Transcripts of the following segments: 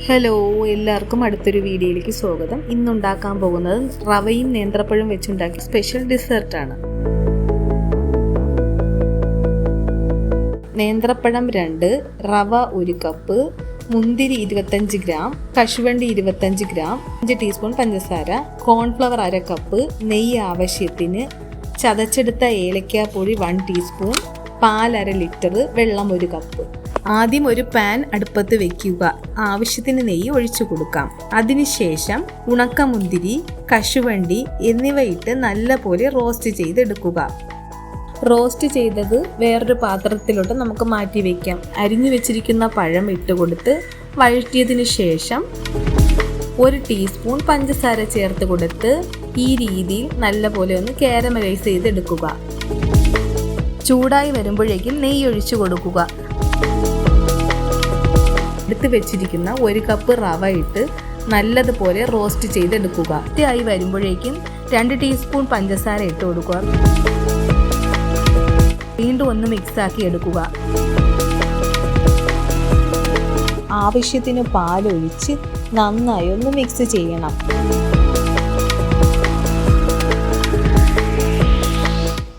Hello, എല്ലാവർക്കും അടുത്തൊരു വീഡിയോയിലേക്ക് സ്വാഗതം. ഇന്നുണ്ടാക്കാൻ പോകുന്നത് റവയും നേന്ത്രപ്പഴം വെച്ചുണ്ടാക്കിയ സ്പെഷ്യൽ ഡിസേർട്ടാണ്. നേന്ത്രപ്പഴം 2, റവ 1 കപ്പ്, മുന്തിരി 25 ഗ്രാം, കശുവണ്ടി 25 ഗ്രാം, 5 ടീസ്പൂൺ പഞ്ചസാര, കോൺഫ്ലവർ 1/2 കപ്പ്, നെയ്യ് ആവശ്യത്തിന്, ചതച്ചെടുത്ത ഏലക്കാപ്പൊടി 1 ടീസ്പൂൺ, പാൽ 1/2 ലിറ്റർ, വെള്ളം 1 കപ്പ്. ആദ്യം ഒരു പാൻ അടുപ്പത്ത് വെക്കുക. ആവശ്യത്തിന് നെയ്യ് ഒഴിച്ചു കൊടുക്കാം. അതിനുശേഷം ഉണക്കമുന്തിരി, കശുവണ്ടി എന്നിവ ഇട്ട് നല്ലപോലെ റോസ്റ്റ് ചെയ്തെടുക്കുക. റോസ്റ്റ് ചെയ്തത് വേറൊരു പാത്രത്തിലോട്ട് നമുക്ക് മാറ്റി വയ്ക്കാം. അരിഞ്ഞു വെച്ചിരിക്കുന്ന പഴം ഇട്ടുകൊടുത്ത് വഴറ്റിയതിന് ശേഷം 1 ടീസ്പൂൺ പഞ്ചസാര ചേർത്ത് കൊടുത്ത് ഈ രീതിയിൽ നല്ലപോലെ ഒന്ന് കാരമലൈസ് ചെയ്തെടുക്കുക. ചൂടായി വരുമ്പോഴേക്കും നെയ്യ് ഒഴിച്ചു കൊടുക്കുക. എടുത്ത് വെച്ചിരിക്കുന്ന 1 കപ്പ് റവ ഇട്ട് നല്ലതുപോലെ റോസ്റ്റ് ചെയ്തെടുക്കുക. ആയി വരുമ്പോഴേക്കും 2 ടീസ്പൂൺ പഞ്ചസാര ഇട്ട് കൊടുക്കുക. വീണ്ടും ഒന്ന് മിക്സാക്കി എടുക്കുക. ആവശ്യത്തിന് പാലൊഴിച്ച് നന്നായി ഒന്ന് മിക്സ് ചെയ്യണം.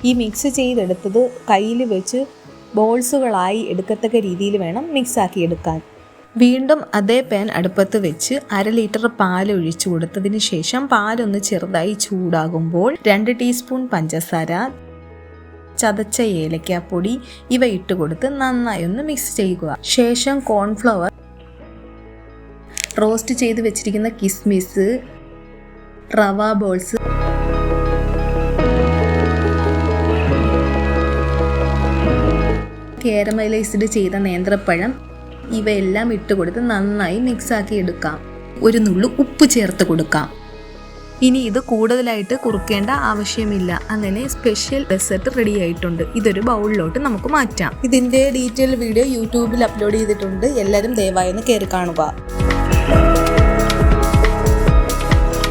ഈ മിക്സ് ചെയ്തെടുത്തത് കയ്യിൽ വെച്ച് ബോൾസുകളായി എടുക്കത്തക്ക രീതിയിൽ വേണം മിക്സാക്കി എടുക്കാൻ. വീണ്ടും അതേ പാൻ അടുപ്പത്ത് വെച്ച് 1/2 ലിറ്റർ പാൽ ഒഴിച്ചു കൊടുത്തതിന് ശേഷം പാലൊന്ന് ചെറുതായി ചൂടാകുമ്പോൾ 2 ടീസ്പൂൺ പഞ്ചസാര, ചതച്ച ഏലക്കാപ്പൊടി ഇവ ഇട്ട് കൊടുത്ത് നന്നായി ഒന്ന് മിക്സ് ചെയ്യുക. ശേഷം കോൺഫ്ലവർ, റോസ്റ്റ് ചെയ്ത് വെച്ചിരിക്കുന്ന കിസ്മിസ്, റവ ബോൾസ്, കാരമലൈസ്ഡ് ചെയ്ത നേന്ത്രപ്പഴം ഇവയെല്ലാം ഇട്ട് കൊടുത്ത് നന്നായി മിക്സാക്കി എടുക്കാം. ഒരു നുള്ളു ഉപ്പ് ചേർത്ത് കൊടുക്കാം. ഇനി ഇത് കൂടുതലായിട്ട് കുറുക്കേണ്ട ആവശ്യമില്ല. അങ്ങനെ സ്പെഷ്യൽ ഡെസേർട്ട് റെഡി ആയിട്ടുണ്ട്. ഇതൊരു ബൗളിലോട്ട് നമുക്ക് മാറ്റാം. ഇതിൻ്റെ ഡീറ്റെയിൽ വീഡിയോ യൂട്യൂബിൽ അപ്ലോഡ് ചെയ്തിട്ടുണ്ട്. എല്ലാവരും ദയവായി ഒന്ന് കയറി കാണുക.